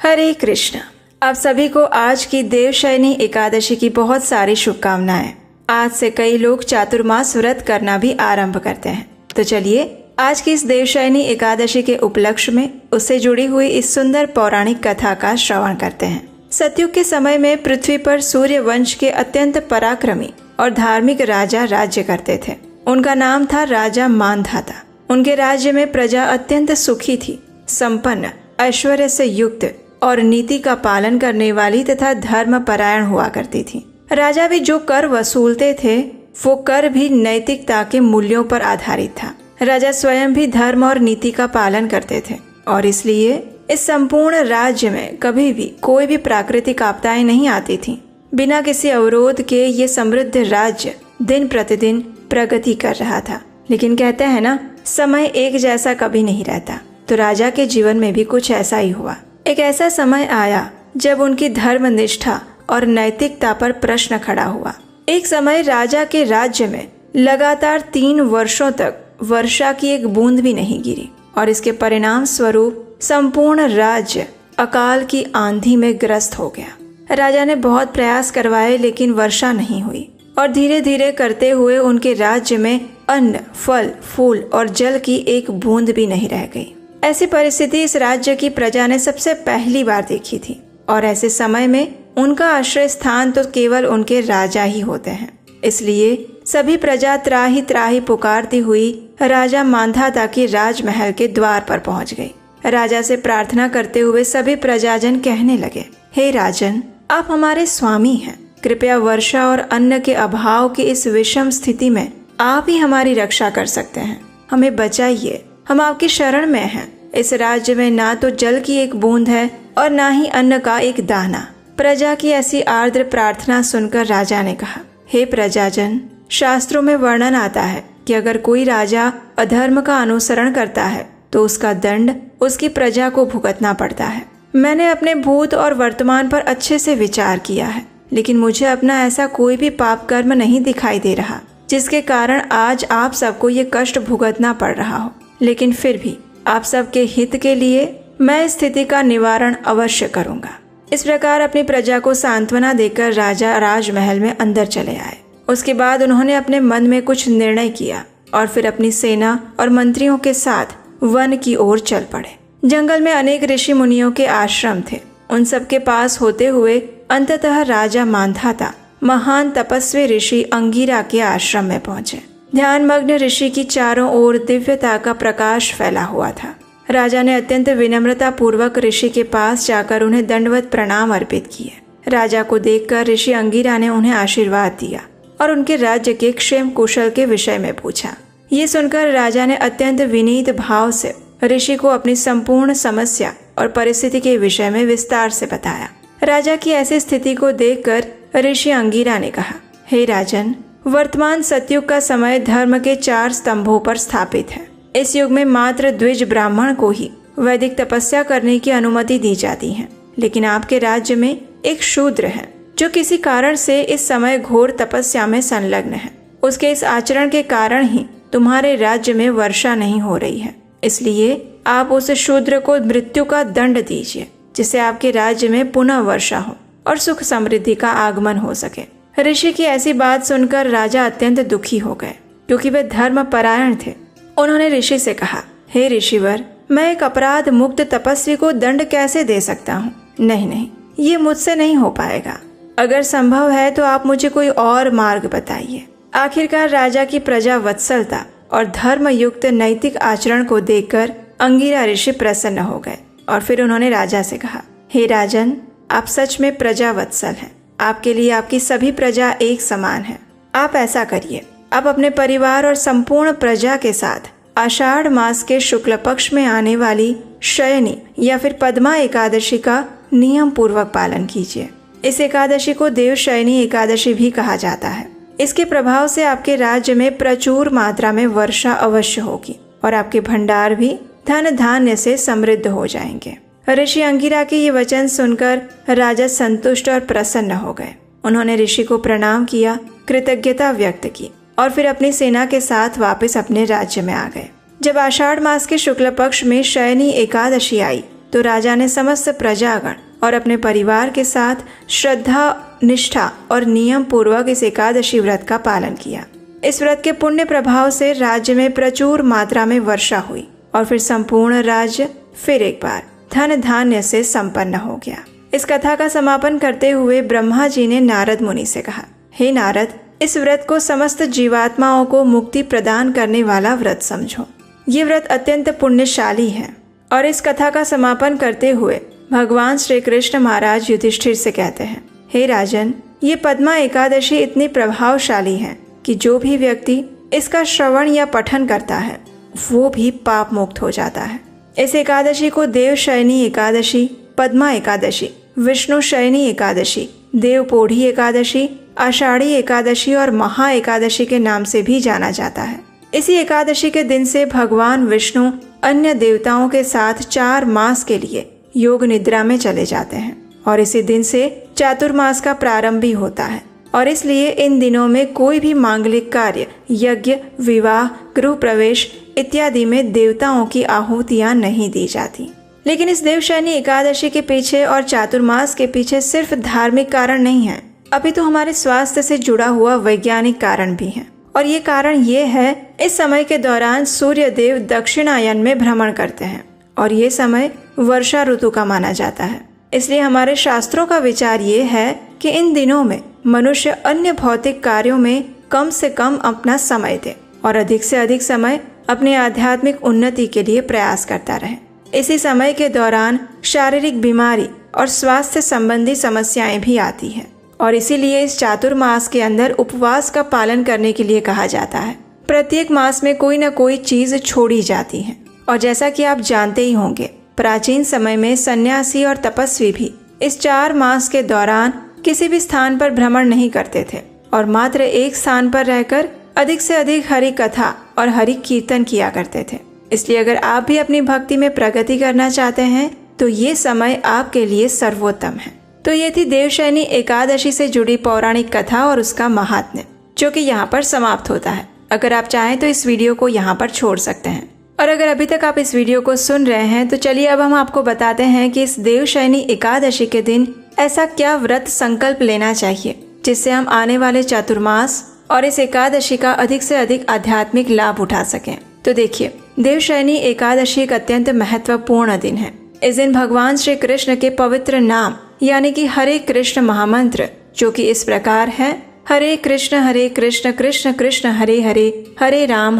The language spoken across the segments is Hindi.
हरे कृष्ण। आप सभी को आज की देवशयनी एकादशी की बहुत सारी शुभकामनाएं। आज से कई लोग चातुर्मास व्रत करना भी आरंभ करते हैं। तो चलिए आज की इस देवशयनी एकादशी के उपलक्ष्य में उससे जुड़ी हुई इस सुंदर पौराणिक कथा का श्रवण करते हैं। सतयुग के समय में पृथ्वी पर सूर्य वंश के अत्यंत पराक्रमी और धार्मिक राजा राज्य करते थे। उनका नाम था राजा मांधाता। उनके राज्य में प्रजा अत्यंत सुखी थी, संपन्न, ऐश्वर्य से युक्त और नीति का पालन करने वाली तथा धर्म परायण हुआ करती थी। राजा भी जो कर वसूलते थे वो कर भी नैतिकता के मूल्यों पर आधारित था। राजा स्वयं भी धर्म और नीति का पालन करते थे और इसलिए इस संपूर्ण राज्य में कभी भी कोई भी प्राकृतिक आपदाएं नहीं आती थीं। बिना किसी अवरोध के ये समृद्ध राज्य दिन प्रतिदिन प्रगति कर रहा था। लेकिन कहते हैं ना, समय एक जैसा कभी नहीं रहता। तो राजा के जीवन में भी कुछ ऐसा ही हुआ। एक ऐसा समय आया जब उनकी धर्मनिष्ठा और नैतिकता पर प्रश्न खड़ा हुआ। एक समय राजा के राज्य में लगातार 3 वर्षों तक वर्षा की एक बूंद भी नहीं गिरी और इसके परिणाम स्वरूप संपूर्ण राज्य अकाल की आंधी में ग्रस्त हो गया। राजा ने बहुत प्रयास करवाए लेकिन वर्षा नहीं हुई और धीरे धीरे करते हुए उनके राज्य में अन्न, फल, फूल और जल की एक बूंद भी नहीं रह गई। ऐसी परिस्थिति इस राज्य की प्रजा ने सबसे पहली बार देखी थी और ऐसे समय में उनका आश्रय स्थान तो केवल उनके राजा ही होते हैं। इसलिए सभी प्रजा त्राही त्राही पुकारती हुई राजा मांधाता के राजमहल के द्वार पर पहुंच गई। राजा से प्रार्थना करते हुए सभी प्रजाजन कहने लगे, हे राजन, आप हमारे स्वामी हैं। कृपया वर्षा और अन्न के अभाव की इस विषम स्थिति में आप ही हमारी रक्षा कर सकते हैं। हमें बचाइए, हम आपकी शरण में हैं। इस राज्य में ना तो जल की एक बूंद है और ना ही अन्न का एक दाना। प्रजा की ऐसी आर्द्र प्रार्थना सुनकर राजा ने कहा, हे प्रजाजन, शास्त्रों में वर्णन आता है कि अगर कोई राजा अधर्म का अनुसरण करता है तो उसका दंड उसकी प्रजा को भुगतना पड़ता है। मैंने अपने भूत और वर्तमान पर अच्छे से विचार किया है, लेकिन मुझे अपना ऐसा कोई भी पाप कर्म नहीं दिखाई दे रहा जिसके कारण आज आप सबको ये कष्ट भुगतना पड़ रहा हो। लेकिन फिर भी आप सबके हित के लिए मैं इस स्थिति का निवारण अवश्य करूंगा। इस प्रकार अपनी प्रजा को सांत्वना देकर राजा राजमहल में अंदर चले आए। उसके बाद उन्होंने अपने मन में कुछ निर्णय किया और फिर अपनी सेना और मंत्रियों के साथ वन की ओर चल पड़े। जंगल में अनेक ऋषि मुनियों के आश्रम थे। उन सब के पास होते हुए अंततः राजा मांधाता महान तपस्वी ऋषि अंगिरा के आश्रम में पहुंचे। ध्यानमग्न ऋषि की चारों ओर दिव्यता का प्रकाश फैला हुआ था। राजा ने अत्यंत विनम्रता पूर्वक ऋषि के पास जाकर उन्हें दंडवत प्रणाम अर्पित किए। राजा को देखकर ऋषि अंगिरा ने उन्हें आशीर्वाद दिया और उनके राज्य के क्षेम कुशल के विषय में पूछा। ये सुनकर राजा ने अत्यंत विनीत भाव से ऋषि को अपनी संपूर्ण समस्या और परिस्थिति के विषय में विस्तार से बताया। राजा की ऐसी स्थिति को देखकर ऋषि अंगिरा ने कहा, हे राजन, वर्तमान सतयुग का समय धर्म के 4 स्तंभों पर स्थापित है। इस युग में मात्र द्विज ब्राह्मण को ही वैदिक तपस्या करने की अनुमति दी जाती है। लेकिन आपके राज्य में एक शूद्र है जो किसी कारण से इस समय घोर तपस्या में संलग्न है। उसके इस आचरण के कारण ही तुम्हारे राज्य में वर्षा नहीं हो रही है। इसलिए आप उस शूद्र को मृत्यु का दंड दीजिए, जिससे आपके राज्य में पुनः वर्षा हो और सुख समृद्धि का आगमन हो सके। ऋषि की ऐसी बात सुनकर राजा अत्यंत दुखी हो गए, क्योंकि वे धर्म परायण थे। उन्होंने ऋषि से कहा, हे ऋषिवर, मैं एक अपराध मुक्त तपस्वी को दंड कैसे दे सकता हूँ? नहीं, ये मुझसे नहीं हो पाएगा। अगर संभव है तो आप मुझे कोई और मार्ग बताइए। आखिरकार राजा की प्रजा वत्सलता और धर्म युक्त नैतिक आचरण को देखकर अंगिरा ऋषि प्रसन्न हो गए और फिर उन्होंने राजा से कहा, हे राजन, आप सच में प्रजा वत्सल हैं। आपके लिए आपकी सभी प्रजा एक समान है। आप ऐसा करिए, आप अपने परिवार और संपूर्ण प्रजा के साथ आषाढ़ मास के शुक्ल पक्ष में आने वाली शयनी या फिर पद्मा एकादशी का नियम पूर्वक पालन कीजिए। इस एकादशी को देवशयनी एकादशी भी कहा जाता है। इसके प्रभाव से आपके राज्य में प्रचुर मात्रा में वर्षा अवश्य होगी और आपके भंडार भी धन धान्य से समृद्ध हो जाएंगे। ऋषि अंगिरा के ये वचन सुनकर राजा संतुष्ट और प्रसन्न हो गए। उन्होंने ऋषि को प्रणाम किया, कृतज्ञता व्यक्त की और फिर अपनी सेना के साथ वापस अपने राज्य में आ गए। जब आषाढ़ मास के शुक्ल पक्ष में शयनी एकादशी आई तो राजा ने समस्त प्रजागण और अपने परिवार के साथ श्रद्धा, निष्ठा और नियम पूर्वक इस एकादशी व्रत का पालन किया। इस व्रत के पुण्य प्रभाव से राज्य में प्रचुर मात्रा में वर्षा हुई और फिर संपूर्ण राज्य फिर एक बार धन धान्य से संपन्न हो गया। इस कथा का समापन करते हुए ब्रह्मा जी ने नारद मुनि से कहा, हे नारद, इस व्रत को समस्त जीवात्माओं को मुक्ति प्रदान करने वाला व्रत समझो। ये व्रत अत्यंत पुण्यशाली है। और इस कथा का समापन करते हुए भगवान श्री कृष्ण महाराज युधिष्ठिर से कहते हैं, हे राजन, ये पद्मा एकादशी इतनी प्रभावशाली है कि जो भी व्यक्ति इसका श्रवण या पठन करता है वो भी पाप मुक्त हो जाता है। इस एकादशी को देवशयनी एकादशी, पद्मा एकादशी, विष्णु शयनी एकादशी, देवपोढ़ी एकादशी, आषाढ़ी एकादशी और महा एकादशी के नाम से भी जाना जाता है। इसी एकादशी के दिन से भगवान विष्णु अन्य देवताओं के साथ 4 मास के लिए योग निद्रा में चले जाते हैं और इसी दिन से चातुर्मास का प्रारंभ भी होता है। और इसलिए इन दिनों में कोई भी मांगलिक कार्य, यज्ञ, विवाह, गृह प्रवेश इत्यादि में देवताओं की आहुतियां नहीं दी जाती। लेकिन इस देवशयनी एकादशी के पीछे और चातुर्मास के पीछे सिर्फ धार्मिक कारण नहीं है, अभी तो हमारे स्वास्थ्य से जुड़ा हुआ वैज्ञानिक कारण भी है। और ये कारण ये है, इस समय के दौरान सूर्य देव दक्षिणायन में भ्रमण करते हैं और ये समय वर्षा ऋतु का माना जाता है। इसलिए हमारे शास्त्रों का विचार ये है कि इन दिनों में मनुष्य अन्य भौतिक कार्यों में कम से कम अपना समय दे और अधिक से अधिक समय अपने आध्यात्मिक उन्नति के लिए प्रयास करता रहे। इसी समय के दौरान शारीरिक बीमारी और स्वास्थ्य संबंधी समस्याएं भी आती हैं और इसीलिए इस चातुर्मास के अंदर उपवास का पालन करने के लिए कहा जाता है। प्रत्येक मास में कोई न कोई चीज छोड़ी जाती है और जैसा कि आप जानते ही होंगे, प्राचीन समय में सन्यासी और तपस्वी भी इस 4 मास के दौरान किसी भी स्थान पर भ्रमण नहीं करते थे और मात्र एक स्थान पर रहकर अधिक से अधिक हरि कथा और हरि कीर्तन किया करते थे। इसलिए अगर आप भी अपनी भक्ति में प्रगति करना चाहते हैं तो ये समय आपके लिए सर्वोत्तम है। तो ये थी देवशयनी एकादशी से जुड़ी पौराणिक कथा और उसका महात्म्य, जो कि यहाँ पर समाप्त होता है। अगर आप चाहें तो इस वीडियो को यहाँ पर छोड़ सकते हैं। और अगर अभी तक आप इस वीडियो को सुन रहे हैं तो चलिए अब हम आपको बताते हैं कि इस देवशयनी एकादशी के दिन ऐसा क्या व्रत संकल्प लेना चाहिए जिससे हम आने वाले चातुर्मास और इस एकादशी का अधिक से अधिक आध्यात्मिक लाभ उठा सकें। तो देखिए, देवशयनी एकादशी एक अत्यंत महत्वपूर्ण दिन है। इस दिन भगवान श्री कृष्ण के पवित्र नाम यानी कि हरे कृष्ण महामंत्र, जो कि इस प्रकार है, हरे कृष्ण कृष्ण कृष्ण हरे हरे, हरे राम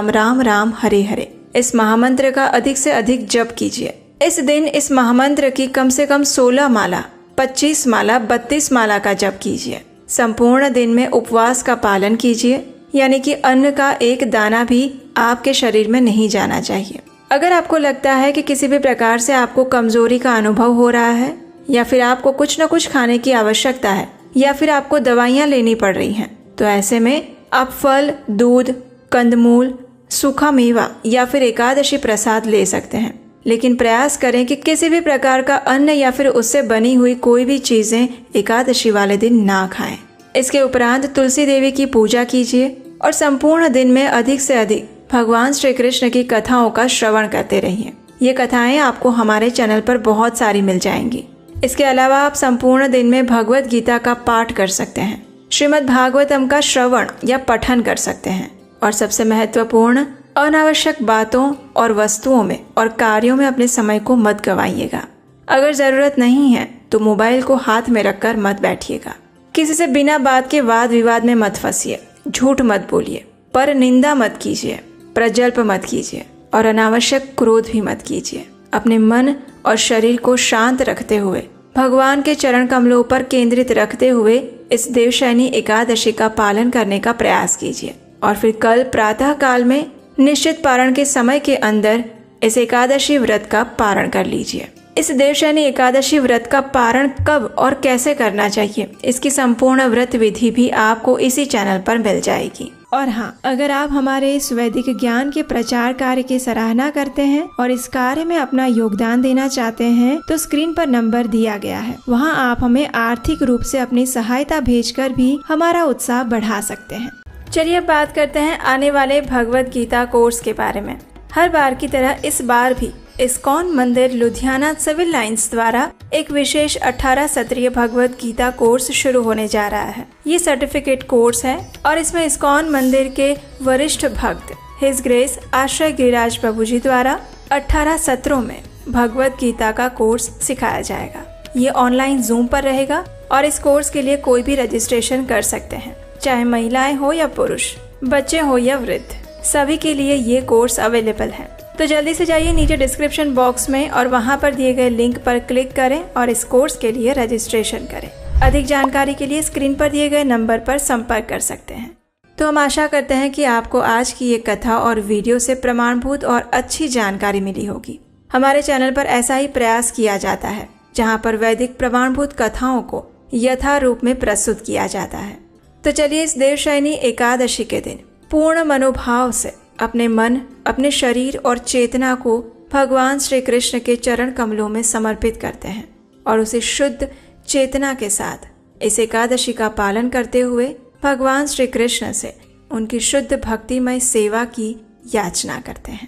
राम राम हरे हरे, इस महामंत्र का अधिक से अधिक जप कीजिए। इस दिन इस महामंत्र की कम से कम 16 माला, 25 माला, 32 माला का जप कीजिए। संपूर्ण दिन में उपवास का पालन कीजिए, यानी कि अन्न का एक दाना भी आपके शरीर में नहीं जाना चाहिए। अगर आपको लगता है कि किसी भी प्रकार से आपको कमजोरी का अनुभव हो रहा है या फिर आपको कुछ न कुछ खाने की आवश्यकता है या फिर आपको दवाइयाँ लेनी पड़ रही हैं, तो ऐसे में आप फल, दूध, कंदमूल, सूखा मेवा या फिर एकादशी प्रसाद ले सकते हैं। लेकिन प्रयास करें कि किसी भी प्रकार का अन्न या फिर उससे बनी हुई कोई भी चीजें एकादशी वाले दिन ना खाएं। इसके उपरांत तुलसी देवी की पूजा कीजिए और संपूर्ण दिन में अधिक से अधिक भगवान श्री कृष्ण की कथाओं का श्रवण करते रहिए। ये कथाएं आपको हमारे चैनल पर बहुत सारी मिल जाएंगी। इसके अलावा आप संपूर्ण दिन में भगवत गीता का पाठ कर सकते हैं, श्रीमद् भागवतम का श्रवण या पठन कर सकते हैं और सबसे महत्वपूर्ण, अनावश्यक बातों और वस्तुओं में और कार्यों में अपने समय को मत गवाइएगा। अगर जरूरत नहीं है तो मोबाइल को हाथ में रखकर मत बैठिएगा। किसी से बिना बात के वाद विवाद में मत फंसिए, झूठ मत बोलिए, पर निंदा मत कीजिए, प्रजल्प मत कीजिए और अनावश्यक क्रोध भी मत कीजिए। अपने मन और शरीर को शांत रखते हुए, भगवान के चरण कमलों पर केंद्रित रखते हुए इस देवशयनी एकादशी का पालन करने का प्रयास कीजिए और फिर कल प्रातः काल में निश्चित पारण के समय के अंदर इस एकादशी व्रत का पारण कर लीजिए। इस देवशयनी एकादशी व्रत का पारण कब और कैसे करना चाहिए, इसकी संपूर्ण व्रत विधि भी आपको इसी चैनल पर मिल जाएगी। और हाँ, अगर आप हमारे इस वैदिक ज्ञान के प्रचार कार्य की सराहना करते हैं और इस कार्य में अपना योगदान देना चाहते हैं तो स्क्रीन पर नंबर दिया गया है, वहाँ आप हमें आर्थिक रूप से अपनी सहायता भेजकर भी हमारा उत्साह बढ़ा सकते हैं। चलिए अब बात करते हैं आने वाले भगवत गीता कोर्स के बारे में। हर बार की तरह इस बार भी इस्कॉन मंदिर लुधियाना सिविल लाइंस द्वारा एक विशेष 18 सत्रीय भगवत गीता कोर्स शुरू होने जा रहा है। ये सर्टिफिकेट कोर्स है और इसमें इस्कॉन मंदिर के वरिष्ठ भक्त हिज ग्रेस आश्रय गिरिराज प्रभु जी द्वारा 18 सत्रों में भगवत गीता का कोर्स सिखाया जाएगा। ये ऑनलाइन जूम पर रहेगा और इस कोर्स के लिए कोई भी रजिस्ट्रेशन कर सकते हैं, चाहे महिलाएं हो या पुरुष, बच्चे हो या वृद्ध, सभी के लिए ये कोर्स अवेलेबल है। तो जल्दी से जाइए नीचे डिस्क्रिप्शन बॉक्स में और वहां पर दिए गए लिंक पर क्लिक करें और इस कोर्स के लिए रजिस्ट्रेशन करें। अधिक जानकारी के लिए स्क्रीन पर दिए गए नंबर पर संपर्क कर सकते हैं। तो हम आशा करते हैं कि आपको आज की ये कथा और वीडियो से प्रमाणभूत और अच्छी जानकारी मिली होगी। हमारे चैनल पर ऐसा ही प्रयास किया जाता है जहां पर वैदिक प्रमाणभूत कथाओं को यथारूप में प्रस्तुत किया जाता है। तो चलिए इस देवशयनी एकादशी के दिन पूर्ण मनोभाव से अपने मन, अपने शरीर और चेतना को भगवान श्री कृष्ण के चरण कमलों में समर्पित करते हैं और उसे शुद्ध चेतना के साथ इस एकादशी का पालन करते हुए भगवान श्री कृष्ण से उनकी शुद्ध भक्तिमय सेवा की याचना करते हैं।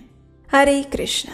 हरे कृष्णा।